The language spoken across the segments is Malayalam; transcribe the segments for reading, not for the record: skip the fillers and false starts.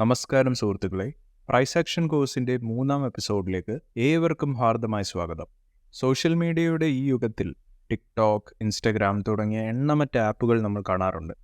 നമസ്കാരം സുഹൃത്തുക്കളെ, പ്രൈസ് ആക്ഷൻ കോഴ്സിൻ്റെ 3-ാം എപ്പിസോഡിലേക്ക് ഏവർക്കും ഹാർദമായ സ്വാഗതം. സോഷ്യൽ മീഡിയയുടെ ഈ യുഗത്തിൽ ടിക്ടോക്ക്, ഇൻസ്റ്റഗ്രാം തുടങ്ങിയ എണ്ണമറ്റ ആപ്പുകൾ നമ്മൾ കാണാറുണ്ട്.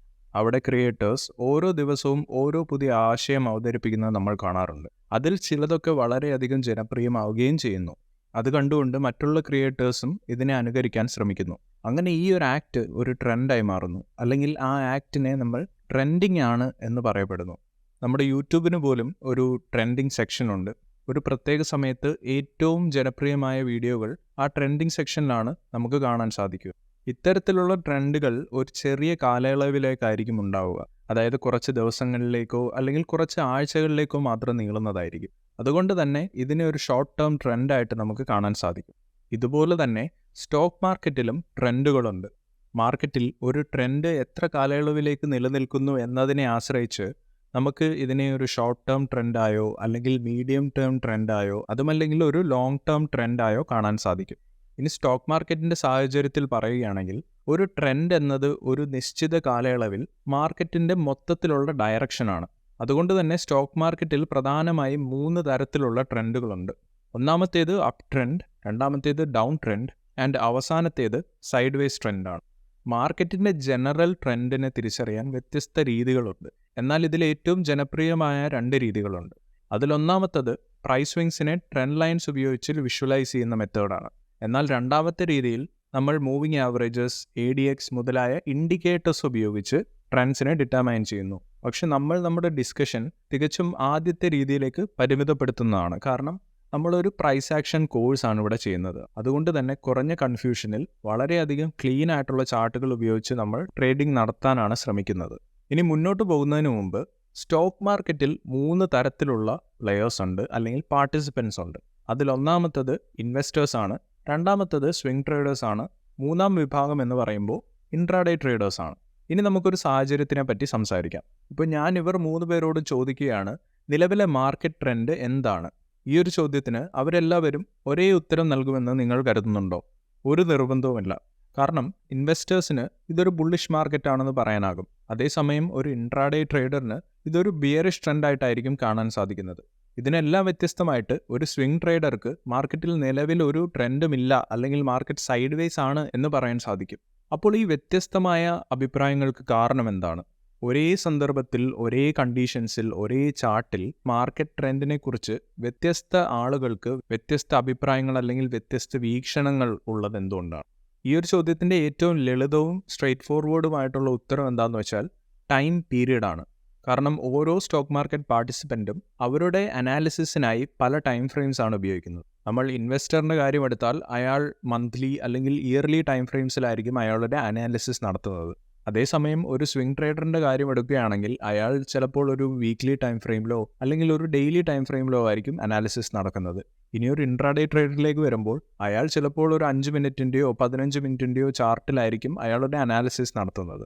അവിടെ ക്രിയേറ്റേഴ്സ് ഓരോ ദിവസവും ഓരോ പുതിയ ആശയം അവതരിപ്പിക്കുന്നത് നമ്മൾ കാണാറുണ്ട്. അതിൽ ചിലതൊക്കെ വളരെയധികം ജനപ്രിയമാവുകയും ചെയ്യുന്നു. അത് കണ്ടുകൊണ്ട് മറ്റുള്ള ക്രിയേറ്റേഴ്സും ഇതിനെ അനുകരിക്കാൻ ശ്രമിക്കുന്നു. അങ്ങനെ ഈ ഒരു ആക്ട് ഒരു ട്രെൻഡായി മാറുന്നു, അല്ലെങ്കിൽ ആ ആക്ടിനെ നമ്മൾ ട്രെൻഡിങ് ആണ് എന്ന് പറയപ്പെടുന്നു. നമ്മുടെ യൂട്യൂബിന് പോലും ഒരു ട്രെൻഡിങ് സെക്ഷൻ ഉണ്ട്. ഒരു പ്രത്യേക സമയത്ത് ഏറ്റവും ജനപ്രിയമായ വീഡിയോകൾ ആ ട്രെൻഡിങ് സെക്ഷനിലാണ് നമുക്ക് കാണാൻ സാധിക്കുക. ഇത്തരത്തിലുള്ള ട്രെൻഡുകൾ ഒരു ചെറിയ കാലയളവിലേക്കായിരിക്കും ഉണ്ടാവുക. അതായത് കുറച്ച് ദിവസങ്ങളിലേക്കോ അല്ലെങ്കിൽ കുറച്ച് ആഴ്ചകളിലേക്കോ മാത്രം നീളുന്നതായിരിക്കും. അതുകൊണ്ട് തന്നെ ഇതിനെ ഒരു ഷോർട്ട് ടേം ട്രെൻഡായിട്ട് നമുക്ക് കാണാൻ സാധിക്കും. ഇതുപോലെ തന്നെ സ്റ്റോക്ക് മാർക്കറ്റിലും ട്രെൻഡുകളുണ്ട്. മാർക്കറ്റിൽ ഒരു ട്രെൻഡ് എത്ര കാലയളവിലേക്ക് നിലനിൽക്കുന്നു എന്നതിനെ ആശ്രയിച്ച് നമുക്ക് ഇതിനെ ഒരു ഷോർട്ട് ടേം ട്രെൻഡായോ അല്ലെങ്കിൽ മീഡിയം ടേം ട്രെൻഡായോ അതുമല്ലെങ്കിൽ ഒരു ലോങ് ടേം ട്രെൻഡായോ കാണാൻ സാധിക്കും. ഇനി സ്റ്റോക്ക് മാർക്കറ്റിൻ്റെ സാഹചര്യത്തിൽ പറയുകയാണെങ്കിൽ ഒരു ട്രെൻഡ് എന്നത് ഒരു നിശ്ചിത കാലയളവിൽ മാർക്കറ്റിൻ്റെ മൊത്തത്തിലുള്ള ഡയറക്ഷനാണ്. അതുകൊണ്ട് തന്നെ സ്റ്റോക്ക് മാർക്കറ്റിൽ പ്രധാനമായും 3 തരത്തിലുള്ള ട്രെൻഡുകളുണ്ട്. ഒന്നാമത്തേത് അപ് ട്രെൻഡ്, രണ്ടാമത്തേത് ഡൗൺ ട്രെൻഡ് ആൻഡ് അവസാനത്തേത് സൈഡ് വേസ് ട്രെൻഡാണ്. മാർക്കറ്റിൻ്റെ ജനറൽ ട്രെൻഡിനെ തിരിച്ചറിയാൻ വ്യത്യസ്ത രീതികളുണ്ട്. എന്നാൽ ഇതിൽ ഏറ്റവും ജനപ്രിയമായ 2 രീതികളുണ്ട്. അതിലൊന്നാമത്തത് പ്രൈസ് സ്വിങ്സിനെ ട്രെൻഡ് ലൈൻസ് ഉപയോഗിച്ച് വിഷ്വലൈസ് ചെയ്യുന്ന മെത്തേഡാണ്. എന്നാൽ രണ്ടാമത്തെ രീതിയിൽ നമ്മൾ മൂവിങ് ആവറേജസ്, ADX മുതലായ ഇൻഡിക്കേറ്റേഴ്സ് ഉപയോഗിച്ച് ട്രെൻഡ്സിനെ ഡിറ്റർമൈൻ ചെയ്യുന്നു. പക്ഷെ നമ്മൾ നമ്മുടെ ഡിസ്കഷൻ തികച്ചും ആദ്യത്തെ രീതിയിലേക്ക് പരിമിതപ്പെടുത്തുന്നതാണ്. കാരണം നമ്മളൊരു പ്രൈസ് ആക്ഷൻ കോഴ്സാണ് ഇവിടെ ചെയ്യുന്നത്. അതുകൊണ്ട് തന്നെ കുറഞ്ഞ കൺഫ്യൂഷനിൽ വളരെയധികം ക്ലീൻ ആയിട്ടുള്ള ചാർട്ടുകൾ ഉപയോഗിച്ച് നമ്മൾ ട്രേഡിംഗ് നടത്താനാണ് ശ്രമിക്കുന്നത്. ഇനി മുന്നോട്ട് പോകുന്നതിന് മുമ്പ് സ്റ്റോക്ക് മാർക്കറ്റിൽ 3 തരത്തിലുള്ള പ്ലെയേഴ്സ് ഉണ്ട്, അല്ലെങ്കിൽ പാർട്ടിസിപ്പൻസ് ഉണ്ട്. അതിലൊന്നാമത്തത് ഇൻവെസ്റ്റേഴ്സ് ആണ്, രണ്ടാമത്തത് സ്വിംഗ് ട്രേഡേഴ്സ് ആണ്, 3-ാം വിഭാഗം എന്ന് പറയുമ്പോൾ ഇൻട്രാഡേ ട്രേഡേഴ്സ് ആണ്. ഇനി നമുക്കൊരു സാഹചര്യത്തിനെ പറ്റി സംസാരിക്കാം. ഇപ്പോൾ ഞാൻ ഇവർ 3 പേരോട് ചോദിക്കുകയാണ്, നിലവിലെ മാർക്കറ്റ് ട്രെൻഡ് എന്താണ്? ഈ ഒരു ചോദ്യത്തിന് അവരെല്ലാവരും ഒരേ ഉത്തരം നൽകുമെന്ന് നിങ്ങൾ കരുതുന്നുണ്ടോ? ഒരു നിർബന്ധവുമില്ല. കാരണം ഇൻവെസ്റ്റേഴ്സിന് ഇതൊരു ബുള്ളിഷ് മാർക്കറ്റ് ആണെന്ന് പറയാനാകും. അതേസമയം ഒരു ഇൻട്രാഡേ ട്രേഡറിന് ഇതൊരു ബിയറിഷ് ട്രെൻഡായിട്ടായിരിക്കും കാണാൻ സാധിക്കുന്നത്. ഇതിനെല്ലാം വ്യത്യസ്തമായിട്ട് ഒരു സ്വിംഗ് ട്രേഡർക്ക് മാർക്കറ്റിൽ നിലവിൽ ഒരു ട്രെൻഡുമില്ല, അല്ലെങ്കിൽ മാർക്കറ്റ് സൈഡ് വേസ് ആണ് എന്ന് പറയാൻ സാധിക്കും. അപ്പോൾ ഈ വ്യത്യസ്തമായ അഭിപ്രായങ്ങൾക്ക് കാരണം എന്താണ്? ഒരേ സന്ദർഭത്തിൽ, ഒരേ കണ്ടീഷൻസിൽ, ഒരേ ചാർട്ടിൽ മാർക്കറ്റ് ട്രെൻഡിനെ കുറിച്ച് വ്യത്യസ്ത ആളുകൾക്ക് വ്യത്യസ്ത അഭിപ്രായങ്ങൾ അല്ലെങ്കിൽ വ്യത്യസ്ത വീക്ഷണങ്ങൾ ഉള്ളത് എന്തുകൊണ്ടാണ്? ഈ ഒരു ചോദ്യത്തിൻ്റെ ഏറ്റവും ലളിതവും സ്ട്രെയിറ്റ് ഫോർവേഡുമായിട്ടുള്ള ഉത്തരം എന്താണെന്ന് വെച്ചാൽ ടൈം പീരീഡാണ്. കാരണം ഓരോ സ്റ്റോക്ക് മാർക്കറ്റ് പാർട്ടിസിപ്പൻറ്റും അവരുടെ അനാലിസിസിനായി പല ടൈം ഫ്രെയിംസ് ആണ് ഉപയോഗിക്കുന്നത്. നമ്മൾ ഇൻവെസ്റ്ററിൻ്റെ കാര്യം എടുത്താൽ അയാൾ മന്ത്ലി അല്ലെങ്കിൽ ഇയർലി ടൈം ഫ്രെയിംസിലായിരിക്കും അയാളുടെ അനാലിസിസ് നടത്തുന്നത്. അതേസമയം ഒരു സ്വിംഗ് ട്രേഡറിൻ്റെ കാര്യം എടുക്കുകയാണെങ്കിൽ അയാൾ ചിലപ്പോൾ ഒരു വീക്ക്ലി ടൈം ഫ്രെയിമിലോ അല്ലെങ്കിൽ ഒരു ഡെയിലി ടൈം ഫ്രെയിമിലോ ആയിരിക്കും അനാലിസിസ് നടക്കുന്നത്. ഇനിയൊരു ഇൻട്രാഡേ ട്രേഡറിലേക്ക് വരുമ്പോൾ അയാൾ ചിലപ്പോൾ ഒരു 5 മിനിറ്റിൻ്റെയോ 15 മിനിറ്റിൻ്റെയോ ചാർട്ടിലായിരിക്കും അയാളുടെ അനാലിസിസ് നടത്തുന്നത്.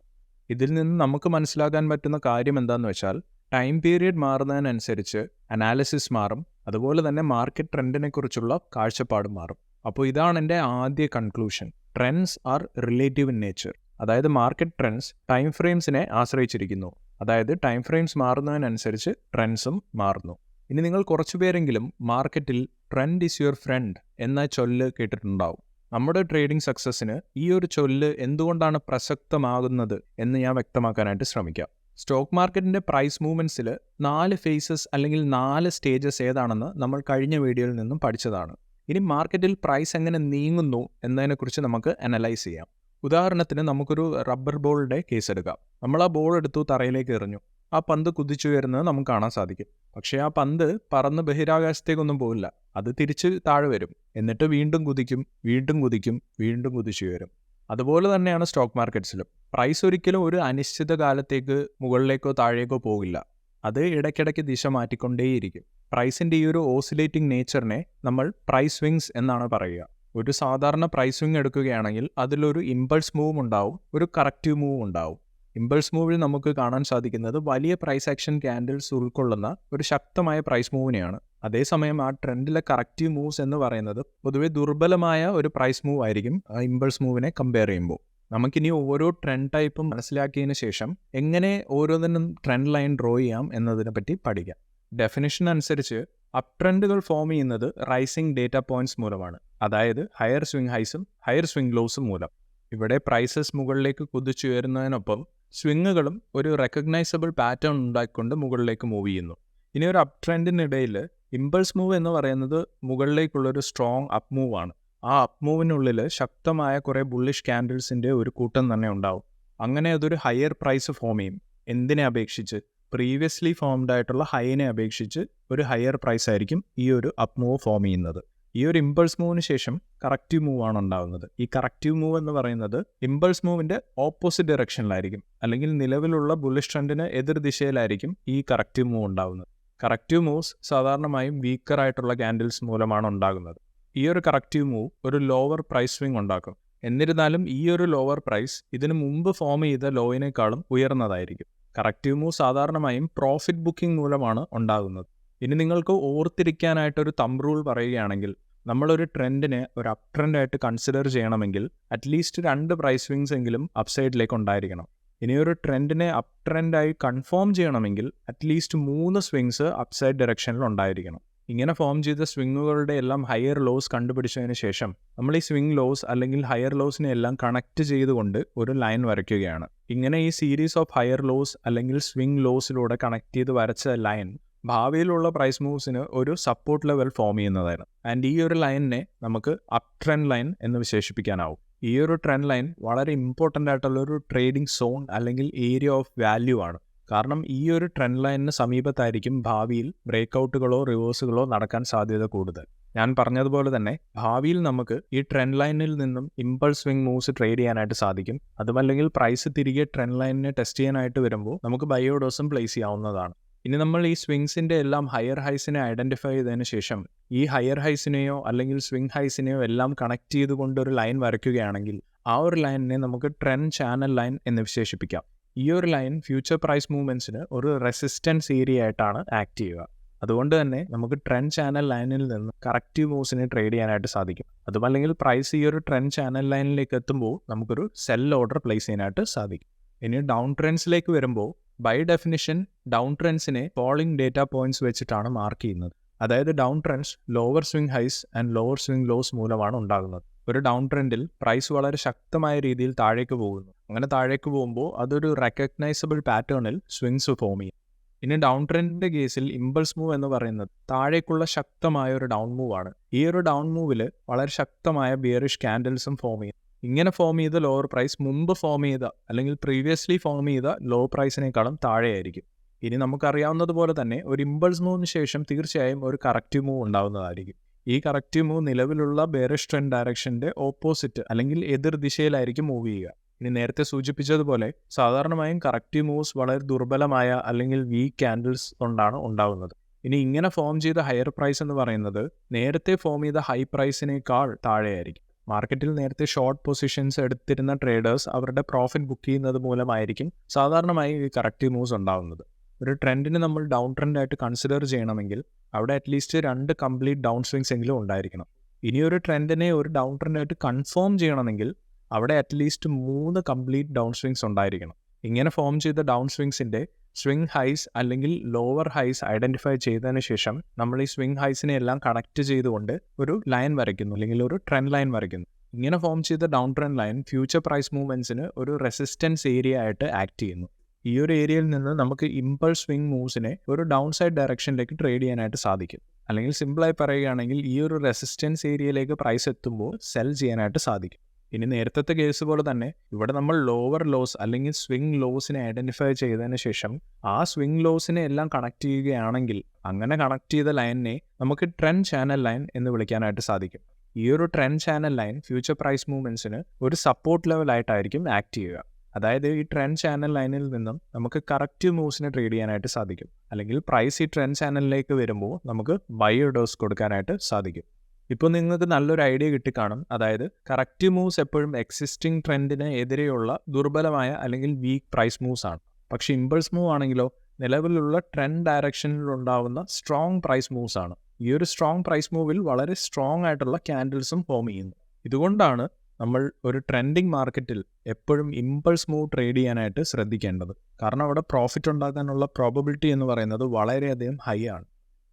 ഇതിൽ നിന്ന് നമുക്ക് മനസ്സിലാക്കാൻ പറ്റുന്ന കാര്യം എന്താണെന്ന് വെച്ചാൽ ടൈം പീരിയഡ് മാറുന്നതിനനുസരിച്ച് അനാലിസിസ് മാറും, അതുപോലെ തന്നെ മാർക്കറ്റ് ട്രെൻഡിനെ കുറിച്ചുള്ള കാഴ്ചപ്പാട് മാറും. അപ്പോൾ ഇതാണ് എൻ്റെ ആദ്യ conclusion. Trends are relative in nature. അതായത് മാർക്കറ്റ് ട്രെൻഡ്സ് ടൈം ഫ്രെയിംസിനെ ആശ്രയിച്ചിരിക്കുന്നു. അതായത് ടൈം ഫ്രെയിംസ് മാറുന്നതിനനുസരിച്ച് ട്രെൻഡ്സും മാറുന്നു. ഇനി നിങ്ങൾ കുറച്ചുപേരെങ്കിലും മാർക്കറ്റിൽ ട്രെൻഡ് ഈസ് യുവർ ഫ്രണ്ട് എന്ന ചൊല്ല് കേട്ടിട്ടുണ്ടാവും. നമ്മുടെ ട്രേഡിംഗ് സക്സസ്സിന് ഈ ഒരു ചൊല്ല് എന്തുകൊണ്ടാണ് പ്രസക്തമാകുന്നത് എന്ന് ഞാൻ വ്യക്തമാക്കാനായിട്ട് ശ്രമിക്കാം. സ്റ്റോക്ക് മാർക്കറ്റിൻ്റെ പ്രൈസ് മൂവ്മെൻറ്റ്സിൽ 4 ഫേസസ് അല്ലെങ്കിൽ 4 സ്റ്റേജസ് ഏതാണെന്ന് നമ്മൾ കഴിഞ്ഞ വീഡിയോയിൽ നിന്നും പഠിച്ചതാണ്. ഇനി മാർക്കറ്റിൽ പ്രൈസ് എങ്ങനെ നീങ്ങുന്നു എന്നതിനെക്കുറിച്ച് നമുക്ക് അനലൈസ് ചെയ്യാം. ഉദാഹരണത്തിന് നമുക്കൊരു റബ്ബർ ബോളിൻ്റെ കേസ് എടുക്കാം. നമ്മൾ ആ ബോൾ എടുത്തു തറയിലേക്ക് എറിഞ്ഞു. ആ പന്ത് കുതിച്ചുയരുന്നത് നമുക്ക് കാണാൻ സാധിക്കും. പക്ഷേ ആ പന്ത് പറന്ന് ബഹിരാകാശത്തേക്കൊന്നും പോകില്ല. അത് തിരിച്ച് താഴെ വരും, എന്നിട്ട് വീണ്ടും കുതിക്കും, വീണ്ടും കുതിക്കും, വീണ്ടും കുതിച്ചുയരും. അതുപോലെ തന്നെയാണ് സ്റ്റോക്ക് മാർക്കറ്റ്സിലും. പ്രൈസ് ഒരിക്കലും ഒരു അനിശ്ചിത കാലത്തേക്ക് മുകളിലേക്കോ താഴേക്കോ പോകില്ല. അത് ഇടയ്ക്കിടയ്ക്ക് ദിശ മാറ്റിക്കൊണ്ടേയിരിക്കും. പ്രൈസിൻ്റെ ഈ ഒരു ഓസിലേറ്റിംഗ് നേച്ചറിനെ നമ്മൾ പ്രൈസ് സ്വിങ്സ് എന്നാണ് പറയുക. ഒരു സാധാരണ പ്രൈസ് സ്വിങ് എടുക്കുകയാണെങ്കിൽ അതിലൊരു ഇമ്പൾസ് മൂവും ഉണ്ടാവും, ഒരു കറക്റ്റീവ് മൂവും ഉണ്ടാവും. ഇമ്പൾസ് മൂവിൽ നമുക്ക് കാണാൻ സാധിക്കുന്നത് വലിയ പ്രൈസ് ആക്ഷൻ ക്യാൻഡിൽസ് ഉൾക്കൊള്ളുന്ന ഒരു ശക്തമായ പ്രൈസ് മൂവിനെയാണ്. അതേസമയം ആ ട്രെൻഡിലെ കറക്റ്റീവ് മൂവ്സ് എന്ന് പറയുന്നത് പൊതുവെ ദുർബലമായ ഒരു പ്രൈസ് മൂവ് ആയിരിക്കും ആ ഇമ്പൾസ് മൂവിനെ കമ്പയർ ചെയ്യുമ്പോൾ. നമുക്കിനി ഓരോ ട്രെൻഡ് ടൈപ്പും മനസ്സിലാക്കിയതിന് ശേഷം എങ്ങനെ ഓരോന്നിനും ട്രെൻഡ് ലൈൻ ഡ്രോ ചെയ്യാം എന്നതിനെ പറ്റി പഠിക്കാം. ഡെഫിനിഷൻ അനുസരിച്ച് അപ് ട്രെൻഡുകൾ ഫോം ചെയ്യുന്നത് റൈസിംഗ് ഡേറ്റ പോയിന്റ്സ് മൂലമാണ്, അതായത് ഹയർ സ്വിംഗ് ഹൈസും ഹയർ സ്വിംഗ് ലോസും മൂലം. ഇവിടെ പ്രൈസസ് മുകളിലേക്ക് കുതിച്ചുയരുന്നതിനൊപ്പം സ്വിങ്ങുകളും ഒരു റെക്കഗ്നൈസബിൾ പാറ്റേൺ ഉണ്ടാക്കിക്കൊണ്ട് മുകളിലേക്ക് മൂവ് ചെയ്യുന്നു. ഇനി ഒരു അപ് ട്രെൻഡിനിടയിൽ ഇമ്പൾസ് മൂവ് എന്ന് പറയുന്നത് മുകളിലേക്കുള്ളൊരു സ്ട്രോങ് അപ്പ് മൂവ് ആണ്. ആ അപ്പ് മൂവിനുള്ളിൽ ശക്തമായ കുറേ ബുള്ളിഷ് ക്യാൻഡിൽസിൻ്റെ ഒരു കൂട്ടം തന്നെ ഉണ്ടാവും. അങ്ങനെ അതൊരു ഹയർ പ്രൈസ് ഫോം ചെയ്യും. എന്തിനെ അപേക്ഷിച്ച്? പ്രീവിയസ്ലി ഫോംഡ് ആയിട്ടുള്ള ഹൈനെ അപേക്ഷിച്ച് ഒരു ഹയർ പ്രൈസ് ആയിരിക്കും ഈ ഒരു അപ്പ് മൂവ് ഫോം ചെയ്യുന്നത്. ഈ ഒരു ഇമ്പൾസ് മൂവിന് ശേഷം കറക്റ്റീവ് മൂവ് ആണ് ഉണ്ടാകുന്നത്. ഈ കറക്റ്റീവ് മൂവ് എന്ന് പറയുന്നത് ഇമ്പൾസ് മൂവിൻ്റെ ഓപ്പോസിറ്റ് ഡയറക്ഷനിലായിരിക്കും, അല്ലെങ്കിൽ നിലവിലുള്ള ബുള്ളിഷ് ട്രെൻഡിന് എതിർ ദിശയിലായിരിക്കും ഈ കറക്റ്റീവ് മൂവ് ഉണ്ടാകുന്നത്. കറക്റ്റീവ് മൂവ്സ് സാധാരണമായും വീക്കർ ആയിട്ടുള്ള ക്യാൻഡിൽസ് മൂലമാണ് ഉണ്ടാകുന്നത്. ഈ ഒരു കറക്റ്റീവ് മൂവ് ഒരു ലോവർ പ്രൈസ് സ്വിംഗ് ഉണ്ടാക്കും. എന്നിരുന്നാലും ഈ ഒരു ലോവർ പ്രൈസ് ഇതിനു മുമ്പ് ഫോം ചെയ്ത ലോയിനേക്കാളും ഉയർന്നതായിരിക്കും. കറക്റ്റീവ് മൂവ് സാധാരണമായും പ്രോഫിറ്റ് ബുക്കിംഗ് മൂലമാണ് ഉണ്ടാകുന്നത്. ഇനി നിങ്ങൾക്ക് ഓർത്തിരിക്കാനായിട്ടൊരു തമ്പ് റൂൾ പറയുകയാണെങ്കിൽ, നമ്മളൊരു ട്രെൻഡിനെ ഒരു അപ് ട്രെൻഡായിട്ട് കൺസിഡർ ചെയ്യണമെങ്കിൽ അറ്റ്ലീസ്റ്റ് 2 പ്രൈസ് സ്വിങ്സ് എങ്കിലും അപ്സൈഡിലേക്ക് ഉണ്ടായിരിക്കണം. ഇനിയൊരു ട്രെൻഡിനെ അപ് ട്രെൻഡായി കൺഫേം ചെയ്യണമെങ്കിൽ അറ്റ്ലീസ്റ്റ് 3 സ്വിങ്സ് അപ്സൈഡ് ഡയറക്ഷനിൽ ഉണ്ടായിരിക്കണം. ഇങ്ങനെ ഫോം ചെയ്ത സ്വിങ്ങുകളുടെ എല്ലാം ഹയർ ലോസ് കണ്ടുപിടിച്ചതിന് ശേഷം നമ്മൾ ഈ സ്വിംഗ് ലോസ് അല്ലെങ്കിൽ ഹയർ ലോസിനെ എല്ലാം കണക്ട് ചെയ്തുകൊണ്ട് ഒരു ലൈൻ വരയ്ക്കുകയാണ്. ഇങ്ങനെ ഈ സീരീസ് ഓഫ് ഹയർ ലോസ് അല്ലെങ്കിൽ സ്വിംഗ് ലോസിലൂടെ കണക്ട് ചെയ്ത് വരച്ച ലൈൻ ഭാവിയിലുള്ള പ്രൈസ് മൂവ്സിന് ഒരു സപ്പോർട്ട് ലെവൽ ഫോം ചെയ്യുന്നതായിരുന്നു. ആൻഡ് ഈ ഒരു ലൈനിനെ നമുക്ക് അപ് ട്രെൻഡ് ലൈൻ എന്ന് വിശേഷിപ്പിക്കാനാവും. ഈ ഒരു ട്രെൻഡ് ലൈൻ വളരെ ഇമ്പോർട്ടൻ്റ് ആയിട്ടുള്ളൊരു ട്രേഡിംഗ് സോൺ അല്ലെങ്കിൽ ഏരിയ ഓഫ് വാല്യൂ ആണ്. കാരണം ഈ ഒരു ട്രെൻഡ് ലൈനിന് സമീപത്തായിരിക്കും ഭാവിയിൽ ബ്രേക്കൗട്ടുകളോ റിവേഴ്സുകളോ നടക്കാൻ സാധ്യത കൂടുതൽ. ഞാൻ പറഞ്ഞതുപോലെ തന്നെ ഭാവിയിൽ നമുക്ക് ഈ ട്രെൻഡ് ലൈനിൽ നിന്നും ഇമ്പൾസ് സ്വിംഗ് മൂവ്സ് ട്രേഡ് ചെയ്യാനായിട്ട് സാധിക്കും. അതുമല്ലെങ്കിൽ പ്രൈസ് തിരികെ ട്രെൻഡ് ലൈനിനെ ടെസ്റ്റ് ചെയ്യാനായിട്ട് വരുമ്പോൾ നമുക്ക് ബൈ ഓർഡേഴ്സും പ്ലേസ് ചെയ്യാവുന്നതാണ്. ഇനി നമ്മൾ ഈ സ്വിങ്സിൻ്റെ എല്ലാം ഹയർ ഹൈസിനെ ഐഡൻറ്റിഫൈ ചെയ്തതിന് ശേഷം ഈ ഹയർ ഹൈസിനെയോ അല്ലെങ്കിൽ സ്വിംഗ് ഹൈസിനെയോ എല്ലാം കണക്ട് ചെയ്തുകൊണ്ട് ഒരു ലൈൻ വരയ്ക്കുകയാണെങ്കിൽ ആ ഒരു ലൈനിനെ നമുക്ക് ട്രെൻഡ് ചാനൽ ലൈൻ എന്ന് വിശേഷിപ്പിക്കാം. ഈ ഒരു ലൈൻ ഫ്യൂച്ചർ പ്രൈസ് മൂവ്മെൻറ്റ്സിന് ഒരു റെസിസ്റ്റൻസ് ഏരിയ ആയിട്ടാണ് ആക്ട് ചെയ്യുക. അതുകൊണ്ട് തന്നെ നമുക്ക് ട്രെൻഡ് ചാനൽ ലൈനിൽ നിന്ന് കറക്റ്റീവ് മൂവ്സിനെ ട്രേഡ് ചെയ്യാനായിട്ട് സാധിക്കും. അതുമല്ലെങ്കിൽ പ്രൈസ് ഈ ഒരു ട്രെൻഡ് ചാനൽ ലൈനിലേക്ക് എത്തുമ്പോൾ നമുക്കൊരു സെൽ ഓർഡർ പ്ലേസ് ചെയ്യാനായിട്ട് സാധിക്കും. ഇനി ഡൗൺ ട്രെൻഡ്സിലേക്ക് വരുമ്പോൾ ബൈ ഡെഫിനിഷൻ ഡൗൺ ട്രെൻഡ്സിനെ ഫോളിംഗ് ഡേറ്റ പോയിന്റ്സ് വെച്ചിട്ടാണ് മാർക്ക് ചെയ്യുന്നത്. അതായത് down trends lower swing highs and lower swing lows മൂലമാണ് ഉണ്ടാകുന്നത്. ഒരു ഡൗൺ ട്രെൻഡിൽ പ്രൈസ് വളരെ ശക്തമായ രീതിയിൽ താഴേക്ക് പോകുന്നു. അങ്ങനെ താഴേക്ക് പോകുമ്പോൾ അതൊരു റെക്കഗ്നൈസബിൾ പാറ്റേണിൽ സ്വിങ്സ് ഫോം ചെയ്യും. ഇനി ഡൗൺ ട്രെൻഡിൻ്റെ കേസിൽ ഇമ്പൾസ് മൂവ് എന്ന് പറയുന്നത് താഴേക്കുള്ള ശക്തമായ ഒരു ഡൗൺ മൂവ് ആണ്. ഈ ഒരു ഡൗൺ മൂവിൽ വളരെ ശക്തമായ ബിയറിഷ് ക്യാൻഡിൽസും ഫോം ചെയ്യും. ഇങ്ങനെ ഫോം ചെയ്ത ലോവർ പ്രൈസ് മുമ്പ് ഫോം ചെയ്ത അല്ലെങ്കിൽ പ്രീവിയസ്ലി ഫോം ചെയ്ത ലോ പ്രൈസിനേക്കാളും താഴെയായിരിക്കും. ഇനി നമുക്കറിയാവുന്നതുപോലെ തന്നെ ഒരു ഇമ്പൾസ് മൂവിന് ശേഷം തീർച്ചയായും ഒരു കറക്റ്റീവ് മൂവ് ഉണ്ടാവുന്നതായിരിക്കും. ഈ കറക്റ്റീവ് മൂവ് നിലവിലുള്ള ബെയറിഷ് ട്രെൻഡ് ഡയറക്ഷൻ്റെ ഓപ്പോസിറ്റ് അല്ലെങ്കിൽ എതിർ ദിശയിലായിരിക്കും മൂവ് ചെയ്യുക. ഇനി നേരത്തെ സൂചിപ്പിച്ചതുപോലെ സാധാരണമായും കറക്റ്റീവ് മൂവ്സ് വളരെ ദുർബലമായ അല്ലെങ്കിൽ വീക്ക് ക്യാൻഡിൽസ് കൊണ്ടാണ് ഉണ്ടാകുന്നത്. ഇനി ഇങ്ങനെ ഫോം ചെയ്ത ഹയർ പ്രൈസ് എന്ന് പറയുന്നത് നേരത്തെ ഫോം ചെയ്ത ഹൈ പ്രൈസിനേക്കാൾ താഴെയായിരിക്കും. മാർക്കറ്റിൽ നേരത്തെ ഷോർട്ട് പൊസിഷൻസ് എടുത്തിരുന്ന ട്രേഡേഴ്സ് അവരുടെ പ്രോഫിറ്റ് ബുക്ക് ചെയ്യുന്നത് മൂലമായിരിക്കും സാധാരണമായി ഈ കറക്റ്റീവ് മൂവ്സ് ഉണ്ടാകുന്നത്. ഒരു ട്രെൻഡിന് നമ്മൾ ഡൗൺ ട്രെൻഡായിട്ട് കൺസിഡർ ചെയ്യണമെങ്കിൽ അവിടെ അറ്റ്ലീസ്റ്റ് 2 കംപ്ലീറ്റ് ഡൗൺ സ്വിങ്സ് എങ്കിലും ഉണ്ടായിരിക്കണം. ഇനിയൊരു ട്രെൻഡിനെ ഒരു ഡൗൺ ട്രെൻഡായിട്ട് കൺഫേം ചെയ്യണമെങ്കിൽ അവിടെ അറ്റ്ലീസ്റ്റ് 3 കംപ്ലീറ്റ് ഡൗൺ സ്വിങ്സ് ഉണ്ടായിരിക്കണം. ഇങ്ങനെ ഫോം ചെയ്ത ഡൗൺ സ്വിങ്സിൻ്റെ സ്വിംഗ് ഹൈസ് അല്ലെങ്കിൽ ലോവർ ഹൈസ് ഐഡൻറ്റിഫൈ ചെയ്തതിന് ശേഷം നമ്മൾ ഈ സ്വിംഗ് ഹൈസിനെ എല്ലാം കണക്ട് ചെയ്തുകൊണ്ട് ഒരു ലൈൻ വരയ്ക്കുന്നു, അല്ലെങ്കിൽ ഒരു ട്രെൻഡ് ലൈൻ വരയ്ക്കുന്നു. ഇങ്ങനെ ഫോം ചെയ്ത down trend line future price മൂവ്മെൻറ്റ്സിന് ഒരു റെസിസ്റ്റൻസ് ഏരിയ ആയിട്ട് ആക്ട് ചെയ്യുന്നു. ഈ ഒരു ഏരിയയിൽ നിന്ന് നമുക്ക് ഇമ്പൾസ് സ്വിംഗ് മൂവ്സിനെ ഒരു ഡൗൺ സൈഡ് ഡയറക്ഷനിലേക്ക് ട്രേഡ് ചെയ്യാനായിട്ട് സാധിക്കും. അല്ലെങ്കിൽ സിമ്പിളായി പറയുകയാണെങ്കിൽ ഈ ഒരു റെസിസ്റ്റൻസ് ഏരിയയിലേക്ക് പ്രൈസ് എത്തുമ്പോൾ സെൽ ചെയ്യാനായിട്ട് സാധിക്കും. ഇനി നേരത്തെ കേസ് പോലെ തന്നെ ഇവിടെ നമ്മൾ ലോവർ ലോസ് അല്ലെങ്കിൽ സ്വിംഗ് ലോസിനെ ഐഡൻറ്റിഫൈ ചെയ്തതിന് ശേഷം ആ സ്വിംഗ് ലോസിനെ എല്ലാം കണക്ട് ചെയ്യുകയാണെങ്കിൽ അങ്ങനെ കണക്ട് ചെയ്ത ലൈനിനെ നമുക്ക് ട്രെൻഡ് ചാനൽ ലൈൻ എന്ന് വിളിക്കാനായിട്ട് സാധിക്കും. ഈ ഒരു trend channel line future price മൂവ്മെൻറ്റ്സിന് ഒരു സപ്പോർട്ട് ലെവലായിട്ടായിരിക്കും ആക്ട് ചെയ്യുക. അതായത് ഈ ട്രെൻഡ് ചാനൽ ലൈനിൽ നിന്നും നമുക്ക് കറക്റ്റീവ് മൂവ്സിനെ ട്രേഡ് ചെയ്യാനായിട്ട് സാധിക്കും. അല്ലെങ്കിൽ പ്രൈസ് ഈ ട്രെൻഡ് ചാനലിലേക്ക് വരുമ്പോൾ നമുക്ക് ബൈ ഓർഡേഴ്സ് കൊടുക്കാനായിട്ട് സാധിക്കും. ഇപ്പോൾ നിങ്ങൾക്ക് നല്ലൊരു ഐഡിയ കിട്ടിക്കാണും. അതായത് കറക്റ്റീവ് മൂവ്സ് എപ്പോഴും എക്സിസ്റ്റിംഗ് ട്രെൻഡിന് എതിരെയുള്ള ദുർബലമായ അല്ലെങ്കിൽ വീക്ക് പ്രൈസ് മൂവ്സ് ആണ്. പക്ഷേ ഇമ്പൾസ് മൂവ് ആണെങ്കിലോ നിലവിലുള്ള ട്രെൻഡ് ഡയറക്ഷനിൽ ഉണ്ടാവുന്ന സ്ട്രോങ് പ്രൈസ് മൂവ്സ് ആണ്. ഈ ഒരു സ്ട്രോങ് പ്രൈസ് മൂവിൽ വളരെ സ്ട്രോങ് ആയിട്ടുള്ള ക്യാൻഡിൽസും ഫോം ചെയ്യുന്നു. ഇതുകൊണ്ടാണ് നമ്മൾ ഒരു ട്രെൻഡിങ് മാർക്കറ്റിൽ എപ്പോഴും ഇമ്പൾസ് മൂവ് ട്രേഡ് ചെയ്യാനായിട്ട് ശ്രദ്ധിക്കേണ്ടത്. കാരണം അവിടെ പ്രോഫിറ്റ് ഉണ്ടാക്കാനുള്ള പ്രോബബിലിറ്റി എന്ന് പറയുന്നത് വളരെയധികം ഹൈ ആണ്.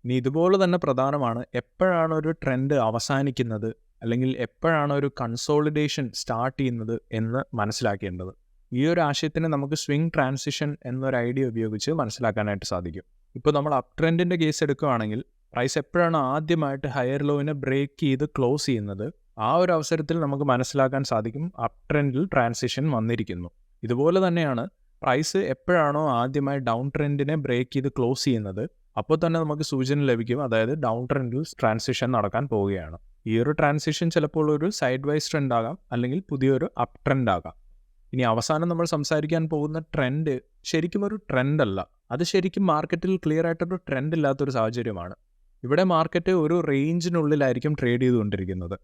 ഇനി ഇതുപോലെ തന്നെ പ്രധാനമാണ് എപ്പോഴാണ് ഒരു ട്രെൻഡ് അവസാനിക്കുന്നത് അല്ലെങ്കിൽ എപ്പോഴാണ് ഒരു കൺസോളിഡേഷൻ സ്റ്റാർട്ട് ചെയ്യുന്നത് എന്ന് മനസ്സിലാക്കേണ്ടത്. ഈ ഒരു ആശയത്തിന് നമുക്ക് സ്വിംഗ് ട്രാൻസിഷൻ എന്നൊരു ഐഡിയ ഉപയോഗിച്ച് മനസ്സിലാക്കാനായിട്ട് സാധിക്കും. ഇപ്പോൾ നമ്മൾ അപ് ട്രെൻഡിൻ്റെ കേസ് എടുക്കുകയാണെങ്കിൽ പ്രൈസ് എപ്പോഴാണ് ആദ്യമായിട്ട് ഹയർ ലോവിനെ ബ്രേക്ക് ചെയ്ത് ക്ലോസ് ചെയ്യുന്നത്, ആ ഒരു അവസരത്തിൽ നമുക്ക് മനസ്സിലാക്കാൻ സാധിക്കും അപ് ട്രെൻഡിൽ ട്രാൻസിഷൻ വന്നിരിക്കുന്നു. ഇതുപോലെ തന്നെയാണ് പ്രൈസ് എപ്പോഴാണോ ആദ്യമായി ഡൗൺ ട്രെൻഡിനെ ബ്രേക്ക് ചെയ്ത് ക്ലോസ് ചെയ്യുന്നത്, അപ്പോൾ തന്നെ നമുക്ക് സൂചന ലഭിക്കും, അതായത് ഡൗൺ ട്രെൻഡിൽ ട്രാൻസിഷൻ നടക്കാൻ പോവുകയാണ്. ഈ ഒരു ട്രാൻസിഷൻ ചിലപ്പോൾ ഒരു സൈഡ് വൈസ് ട്രെൻഡ് ആകാം, അല്ലെങ്കിൽ പുതിയൊരു അപ് ട്രെൻഡ് ആകാം. ഇനി അവസാനം നമ്മൾ സംസാരിക്കാൻ പോകുന്ന ട്രെൻഡ് ശരിക്കും ഒരു ട്രെൻഡ് അല്ല, അത് ശരിക്കും മാർക്കറ്റിൽ ക്ലിയർ ആയിട്ടൊരു ട്രെൻഡ് ഇല്ലാത്തൊരു സാഹചര്യമാണ്. ഇവിടെ മാർക്കറ്റ് ഒരു റേഞ്ചിനുള്ളിലായിരിക്കും ട്രേഡ് ചെയ്തുകൊണ്ടിരിക്കുന്നത്.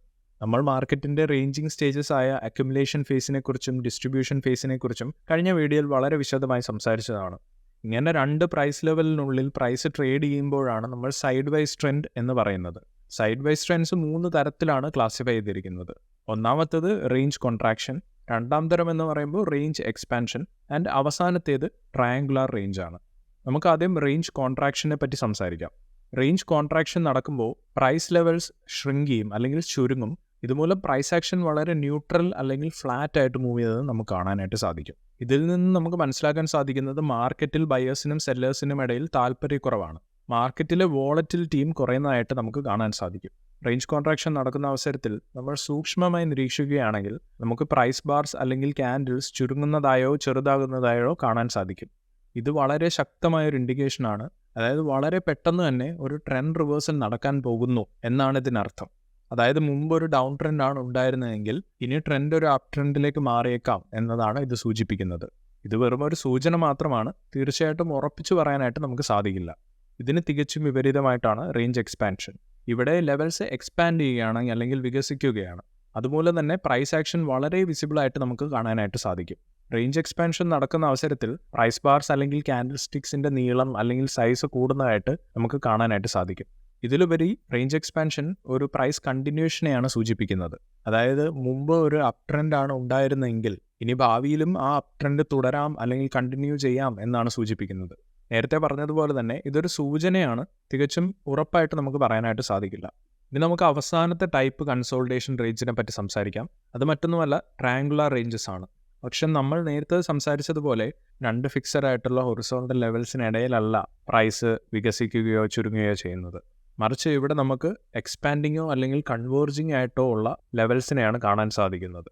നമ്മൾ മാർക്കറ്റിൻ്റെ റേഞ്ചിങ് സ്റ്റേജസ് ആയ അക്യുമുലേഷൻ ഫേസിനെ കുറിച്ചും ഡിസ്ട്രിബ്യൂഷൻ ഫേസിനെ കുറിച്ചും കഴിഞ്ഞ വീഡിയോയിൽ വളരെ വിശദമായി സംസാരിച്ചതാണ്. ഇങ്ങനെ രണ്ട് പ്രൈസ് ലെവലിനുള്ളിൽ പ്രൈസ് ട്രേഡ് ചെയ്യുമ്പോഴാണ് നമ്മൾ സൈഡ് വൈസ് ട്രെൻഡ് എന്ന് പറയുന്നത്. സൈഡ് വൈസ് ട്രെൻഡ്സ് 3 തരത്തിലാണ് ക്ലാസിഫൈ ചെയ്തിരിക്കുന്നത്. ഒന്നാമത്തേത് റേഞ്ച് കോൺട്രാക്ഷൻ, രണ്ടാം തരം എന്ന് പറയുമ്പോൾ റേഞ്ച് എക്സ്പാൻഷൻ, ആൻഡ് അവസാനത്തേത് ട്രയാങ്കുലാർ റേഞ്ച് ആണ്. നമുക്ക് ആദ്യം റേഞ്ച് കോൺട്രാക്ഷനെ പറ്റി സംസാരിക്കാം. റേഞ്ച് കോൺട്രാക്ഷൻ നടക്കുമ്പോൾ പ്രൈസ് ലെവൽസ് ഷ്രിങ്ക് ചെയ്യും അല്ലെങ്കിൽ ചുരുങ്ങും. ഇതുമൂലം പ്രൈസ് ആക്ഷൻ വളരെ ന്യൂട്രൽ അല്ലെങ്കിൽ ഫ്ലാറ്റ് ആയിട്ട് മൂവ് ചെയ്തത് നമുക്ക് കാണാനായിട്ട് സാധിക്കും. ഇതിൽ നിന്ന് നമുക്ക് മനസ്സിലാക്കാൻ സാധിക്കുന്നത് മാർക്കറ്റിൽ ബയേഴ്സിനും സെല്ലേഴ്സിനും ഇടയിൽ താല്പര്യക്കുറവാണ്. മാർക്കറ്റിലെ വോളറ്റിലിറ്റിയും കുറയുന്നതായിട്ട് നമുക്ക് കാണാൻ സാധിക്കും. റേഞ്ച് കോൺട്രാക്ഷൻ നടക്കുന്ന അവസരത്തിൽ നമ്മൾ സൂക്ഷ്മമായി നിരീക്ഷിക്കുകയാണെങ്കിൽ നമുക്ക് പ്രൈസ് ബാർസ് അല്ലെങ്കിൽ ക്യാൻഡിൽസ് ചുരുങ്ങുന്നതായോ ചെറുതാകുന്നതായോ കാണാൻ സാധിക്കും. ഇത് വളരെ ശക്തമായൊരു ഇൻഡിക്കേഷനാണ്. അതായത് വളരെ പെട്ടെന്ന് തന്നെ ഒരു ട്രെൻഡ് റിവേഴ്സൽ നടക്കാൻ പോകുന്നു എന്നാണ് ഇതിനർത്ഥം. അതായത് മുമ്പ് ഒരു ഡൗൺ ട്രെൻഡാണ് ഉണ്ടായിരുന്നതെങ്കിൽ ഇനി ട്രെൻഡ് ഒരു അപ് ട്രെൻഡിലേക്ക് മാറിയേക്കാം എന്നതാണ് ഇത് സൂചിപ്പിക്കുന്നത്. ഇത് വെറും ഒരു സൂചന മാത്രമാണ്, തീർച്ചയായിട്ടും ഉറപ്പിച്ചു പറയാനായിട്ട് നമുക്ക് സാധിക്കില്ല. ഇതിന് തികച്ചും വിപരീതമായിട്ടാണ് റേഞ്ച് എക്സ്പാൻഷൻ. ഇവിടെ ലെവൽസ് എക്സ്പാൻഡ് ചെയ്യുകയാണ് അല്ലെങ്കിൽ വികസിക്കുകയാണ്. അതുപോലെ തന്നെ പ്രൈസ് ആക്ഷൻ വളരെ വിസിബിളായിട്ട് നമുക്ക് കാണാനായിട്ട് സാധിക്കും. റേഞ്ച് എക്സ്പാൻഷൻ നടക്കുന്ന അവസരത്തിൽ പ്രൈസ് ബാർസ് അല്ലെങ്കിൽ ക്യാൻഡിൽ സ്റ്റിക്സിൻ്റെ നീളം അല്ലെങ്കിൽ സൈസ് കൂടുന്നതായിട്ട് നമുക്ക് കാണാനായിട്ട് സാധിക്കും. ഇതിലുപരി റേഞ്ച് എക്സ്പാൻഷൻ ഒരു പ്രൈസ് കണ്ടിന്യൂഷനെയാണ് സൂചിപ്പിക്കുന്നത്. അതായത് മുമ്പ് ഒരു അപ് ട്രെൻഡാണ് ഉണ്ടായിരുന്നെങ്കിൽ ഇനി ഭാവിയിലും ആ അപ് ട്രെൻഡ് തുടരാം അല്ലെങ്കിൽ കണ്ടിന്യൂ ചെയ്യാം എന്നാണ് സൂചിപ്പിക്കുന്നത്. നേരത്തെ പറഞ്ഞതുപോലെ തന്നെ ഇതൊരു സൂചനയാണ്, തികച്ചും ഉറപ്പായിട്ട് നമുക്ക് പറയാനായിട്ട് സാധിക്കില്ല. ഇനി നമുക്ക് അവസാനത്തെ ടൈപ്പ് കൺസോൾട്ടേഷൻ റേഞ്ചിനെ പറ്റി സംസാരിക്കാം. അത് മറ്റൊന്നുമല്ല, ട്രയാങ്കുലാർ റേഞ്ചസ് ആണ്. പക്ഷെ നമ്മൾ നേരത്തെ സംസാരിച്ചതുപോലെ രണ്ട് ഫിക്സഡ് ആയിട്ടുള്ള ഹൊറിസോണ്ടൽ ലെവൽസിനിടയിലല്ല പ്രൈസ് വികസിക്കുകയോ ചുരുങ്ങുകയോ ചെയ്യുന്നത്. മറിച്ച് ഇവിടെ നമുക്ക് എക്സ്പാൻഡിങ്ങോ അല്ലെങ്കിൽ കൺവേർജിങ് ആയിട്ടോ ഉള്ള ലെവൽസിനെയാണ് കാണാൻ സാധിക്കുന്നത്.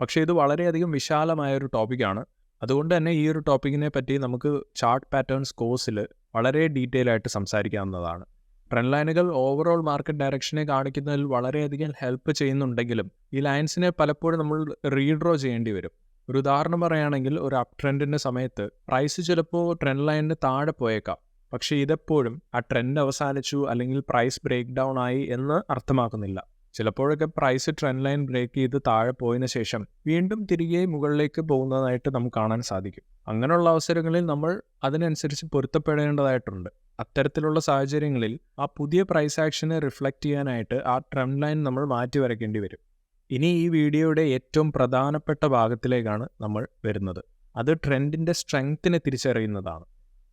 പക്ഷേ ഇത് വളരെയധികം വിശാലമായൊരു ടോപ്പിക്കാണ്. അതുകൊണ്ട് തന്നെ ഈ ഒരു ടോപ്പിക്കിനെ പറ്റി നമുക്ക് ചാർട്ട് പാറ്റേൺസ് കോഴ്സിൽ വളരെ ഡീറ്റെയിൽ ആയിട്ട് സംസാരിക്കാവുന്നതാണ്. ട്രെൻഡ് ലൈനുകൾ ഓവറോൾ മാർക്കറ്റ് ഡയറക്ഷനെ കാണിക്കുന്നതിൽ വളരെയധികം ഹെൽപ്പ് ചെയ്യുന്നുണ്ടെങ്കിലും ഈ ലൈൻസിനെ പലപ്പോഴും നമ്മൾ റീഡ്രോ ചെയ്യേണ്ടി വരും. ഒരു ഉദാഹരണം പറയുകയാണെങ്കിൽ, ഒരു അപ് ട്രെൻഡിൻ്റെ സമയത്ത് പ്രൈസ് ചിലപ്പോൾ ട്രെൻഡ് ലൈനിന് താഴെ പോയേക്കാം. പക്ഷേ ഇതെപ്പോഴും ആ ട്രെൻഡ് അവസാനിച്ചു അല്ലെങ്കിൽ പ്രൈസ് ബ്രേക്ക് ഡൗൺ ആയി എന്ന് അർത്ഥമാക്കുന്നില്ല. ചിലപ്പോഴൊക്കെ പ്രൈസ് ട്രെൻഡ് ലൈൻ ബ്രേക്ക് ചെയ്ത് താഴെ പോയതിനു ശേഷം വീണ്ടും തിരികെ മുകളിലേക്ക് പോകുന്നതായിട്ട് നമുക്ക് കാണാൻ സാധിക്കും. അങ്ങനെയുള്ള അവസരങ്ങളിൽ നമ്മൾ അതിനനുസരിച്ച് പൊരുത്തപ്പെടേണ്ടതായിട്ടുണ്ട്. അത്തരത്തിലുള്ള സാഹചര്യങ്ങളിൽ ആ പുതിയ പ്രൈസ് ആക്ഷനെ റിഫ്ലക്റ്റ് ചെയ്യാനായിട്ട് ആ ട്രെൻഡ് ലൈൻ നമ്മൾ മാറ്റി വരയ്ക്കേണ്ടി വരും. ഇനി ഈ വീഡിയോയുടെ ഏറ്റവും പ്രധാനപ്പെട്ട ഭാഗത്തിലേക്കാണ് നമ്മൾ വരുന്നത്. അത് ട്രെൻഡിൻ്റെ സ്ട്രെങ്ത്തിനെ തിരിച്ചറിയുന്നതാണ്.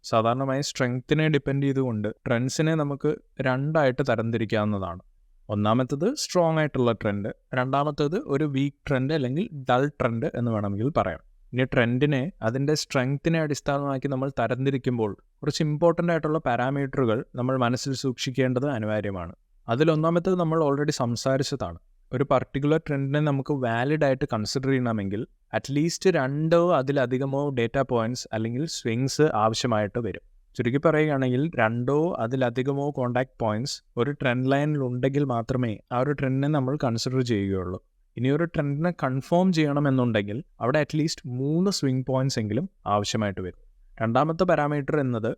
സാധാരണമായി സ്ട്രെങ്ത്തിനെ ഡിപ്പെൻഡ് ചെയ്തുകൊണ്ട് ട്രെൻഡ്സിനെ നമുക്ക് രണ്ടായിട്ട് തരംതിരിക്കാവുന്നതാണ്. ഒന്നാമത്തേത് സ്ട്രോങ് ആയിട്ടുള്ള ട്രെൻഡ്, രണ്ടാമത്തേത് ഒരു വീക്ക് ട്രെൻഡ് അല്ലെങ്കിൽ ഡൾ ട്രെൻഡ് എന്ന് വേണമെങ്കിൽ പറയാം. ഇനി ട്രെൻഡിനെ അതിൻ്റെ സ്ട്രെങ്ത്തിനെ അടിസ്ഥാനമാക്കി നമ്മൾ തരംതിരിക്കുമ്പോൾ കുറച്ച് ഇമ്പോർട്ടൻ്റ് ആയിട്ടുള്ള പാരാമീറ്ററുകൾ നമ്മൾ മനസ്സിൽ സൂക്ഷിക്കേണ്ടത് അനിവാര്യമാണ്. അതിലൊന്നാമത്തേത് നമ്മൾ ഓൾറെഡി സംസാരിച്ചതാണ്. ഒരു പർട്ടിക്കുലർ ട്രെൻഡിനെ നമുക്ക് വാലിഡ് ആയിട്ട് കൺസിഡർ ചെയ്യണമെങ്കിൽ അറ്റ്ലീസ്റ്റ് 2 അതിലധികമോ ഡേറ്റാ പോയിൻറ്റ്സ് അല്ലെങ്കിൽ സ്വിങ്സ് ആവശ്യമായിട്ട് വരും. ചുരുക്കി പറയുകയാണെങ്കിൽ 2 അതിലധികമോ കോണ്ടാക്ട് പോയിൻറ്റ്സ് ഒരു ട്രെൻഡ് ലൈനിൽ ഉണ്ടെങ്കിൽ മാത്രമേ ആ ഒരു ട്രെൻഡിനെ നമ്മൾ കൺസിഡർ ചെയ്യുകയുള്ളൂ. ഇനി ഒരു ട്രെൻഡിനെ കൺഫേം ചെയ്യണമെന്നുണ്ടെങ്കിൽ അവിടെ അറ്റ്ലീസ്റ്റ് 3 സ്വിംഗ് പോയിൻറ്റ്സ് എങ്കിലും ആവശ്യമായിട്ട് വരും. രണ്ടാമത്തെ പാരാമീറ്റർ എന്നത്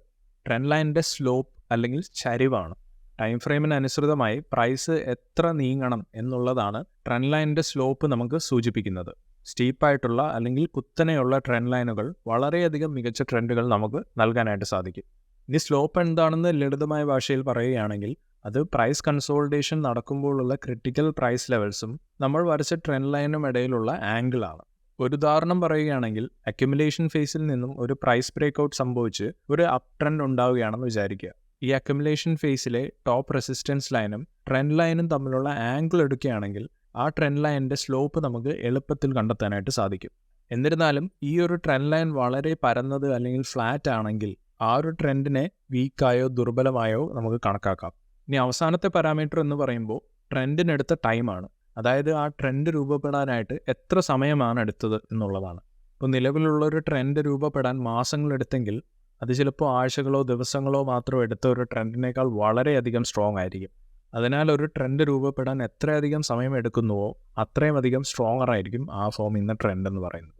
ട്രെൻഡ് ലൈനിൻ്റെ സ്ലോപ്പ് അല്ലെങ്കിൽ ചരിവാണ്. ടൈം ഫ്രെയിമിനനുസൃതമായി പ്രൈസ് എത്ര നീങ്ങണം എന്നുള്ളതാണ് ട്രെൻഡ് ലൈനിൻ്റെ സ്ലോപ്പ് നമുക്ക് സൂചിപ്പിക്കുന്നത്. സ്റ്റീപ്പായിട്ടുള്ള അല്ലെങ്കിൽ കുത്തനെയുള്ള ട്രെൻഡ് ലൈനുകൾ വളരെയധികം മികച്ച ട്രെൻഡുകൾ നമുക്ക് നൽകാനായിട്ട് സാധിക്കും. ഇനി സ്ലോപ്പ് എന്താണെന്ന് ലളിതമായ ഭാഷയിൽ പറയുകയാണെങ്കിൽ അത് പ്രൈസ് കൺസോളിഡേഷൻ നടക്കുമ്പോഴുള്ള ക്രിട്ടിക്കൽ പ്രൈസ് ലെവൽസും നമ്മൾ വരച്ച ട്രെൻഡ് ലൈനും ഇടയിലുള്ള ആംഗിളാണ്. ഒരു ഉദാഹരണം പറയുകയാണെങ്കിൽ, അക്യുമുലേഷൻ ഫേസിൽ നിന്നും ഒരു പ്രൈസ് ബ്രേക്ക്ഔട്ട് സംഭവിച്ച് ഒരു അപ് ട്രെൻഡ് ഉണ്ടാവുകയാണെന്ന് വിചാരിക്കുക. ഈ അക്യുമുലേഷൻ ഫേസിലെ ടോപ്പ് റെസിസ്റ്റൻസ് ലൈനും ട്രെൻഡ് ലൈനും തമ്മിലുള്ള ആംഗിൾ എടുക്കുകയാണെങ്കിൽ ആ ട്രെൻഡ് ലൈനിൻ്റെ സ്ലോപ്പ് നമുക്ക് എളുപ്പത്തിൽ കണ്ടെത്താനായിട്ട് സാധിക്കും. എന്നിരുന്നാലും ഈ ഒരു ട്രെൻഡ് ലൈൻ വളരെ പരന്നത് അല്ലെങ്കിൽ ഫ്ലാറ്റ് ആണെങ്കിൽ ആ ഒരു ട്രെൻഡിനെ വീക്കായോ ദുർബലമായോ നമുക്ക് കണക്കാക്കാം. ഇനി അവസാനത്തെ പാരാമീറ്റർ എന്ന് പറയുമ്പോൾ ട്രെൻഡിനെടുത്ത ടൈമാണ്. അതായത് ആ ട്രെൻഡ് രൂപപ്പെടാനായിട്ട് എത്ര സമയമാണ് എടുത്തത് എന്നുള്ളതാണ്. ഇപ്പോൾ നിലവിലുള്ളൊരു ട്രെൻഡ് രൂപപ്പെടാൻ മാസങ്ങളെടുത്തെങ്കിൽ അത് ചിലപ്പോൾ ആഴ്ചകളോ ദിവസങ്ങളോ മാത്രം എടുത്ത ഒരു ട്രെൻഡിനേക്കാൾ വളരെയധികം സ്ട്രോങ് ആയിരിക്കും. അതിനാൽ ഒരു ട്രെൻഡ് രൂപപ്പെടാൻ എത്രയധികം സമയം എടുക്കുന്നുവോ അത്രയും അധികം സ്ട്രോങ്ങർ ആയിരിക്കും ആ ഫോം ഇന്ന ട്രെൻഡ് എന്ന് പറയുന്നത്.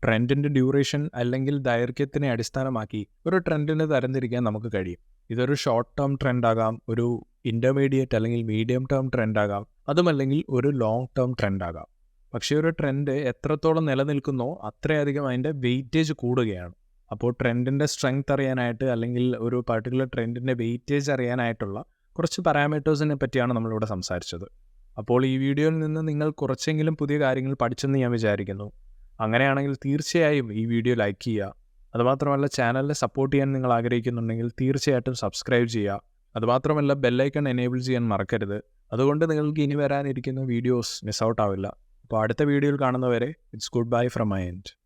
ട്രെൻഡിൻ്റെ ഡ്യൂറേഷൻ അല്ലെങ്കിൽ ദൈർഘ്യത്തിനെ അടിസ്ഥാനമാക്കി ഒരു ട്രെൻഡിനെ തരംതിരിക്കാൻ നമുക്ക് കഴിയും. ഇതൊരു ഷോർട്ട് ടേം ട്രെൻഡ് ആകാം, ഒരു ഇൻ്റർമീഡിയറ്റ് അല്ലെങ്കിൽ മീഡിയം ടേം ട്രെൻഡ് ആകാം, അതുമല്ലെങ്കിൽ ഒരു ലോങ് ടേം ട്രെൻഡ് ആകാം. പക്ഷേ ഒരു ട്രെൻഡ് എത്രത്തോളം നിലനിൽക്കുന്നോ അത്രയധികം അതിൻ്റെ വെയിറ്റേജ് കൂടുകയാണ്. അപ്പോൾ ട്രെൻഡിൻ്റെ സ്ട്രെങ്ത് അറിയാനായിട്ട് അല്ലെങ്കിൽ ഒരു പർട്ടിക്കുലർ ട്രെൻഡിൻ്റെ വെയിറ്റേജ് അറിയാനായിട്ടുള്ള കുറച്ച് പാരാമീറ്റേഴ്സിനെ പറ്റിയാണ് നമ്മളിവിടെ സംസാരിച്ചത്. അപ്പോൾ ഈ വീഡിയോയിൽ നിന്ന് നിങ്ങൾ കുറച്ചെങ്കിലും പുതിയ കാര്യങ്ങൾ പഠിച്ചെന്ന് ഞാൻ വിചാരിക്കുന്നു. അങ്ങനെയാണെങ്കിൽ തീർച്ചയായും ഈ വീഡിയോ ലൈക്ക് ചെയ്യുക. അതുമാത്രമല്ല, ചാനലിനെ സപ്പോർട്ട് ചെയ്യാൻ നിങ്ങൾ ആഗ്രഹിക്കുന്നുണ്ടെങ്കിൽ തീർച്ചയായിട്ടും സബ്സ്ക്രൈബ് ചെയ്യുക. അതുമാത്രമല്ല, ബെല്ലൈക്കൺ എനേബിൾ ചെയ്യാൻ മറക്കരുത്. അതുകൊണ്ട് നിങ്ങൾക്ക് ഇനി വരാനിരിക്കുന്ന വീഡിയോസ് മിസ് ഔട്ട് ആവില്ല. അപ്പോൾ അടുത്ത വീഡിയോയിൽ കാണുന്നവരെ it's good bye from my end.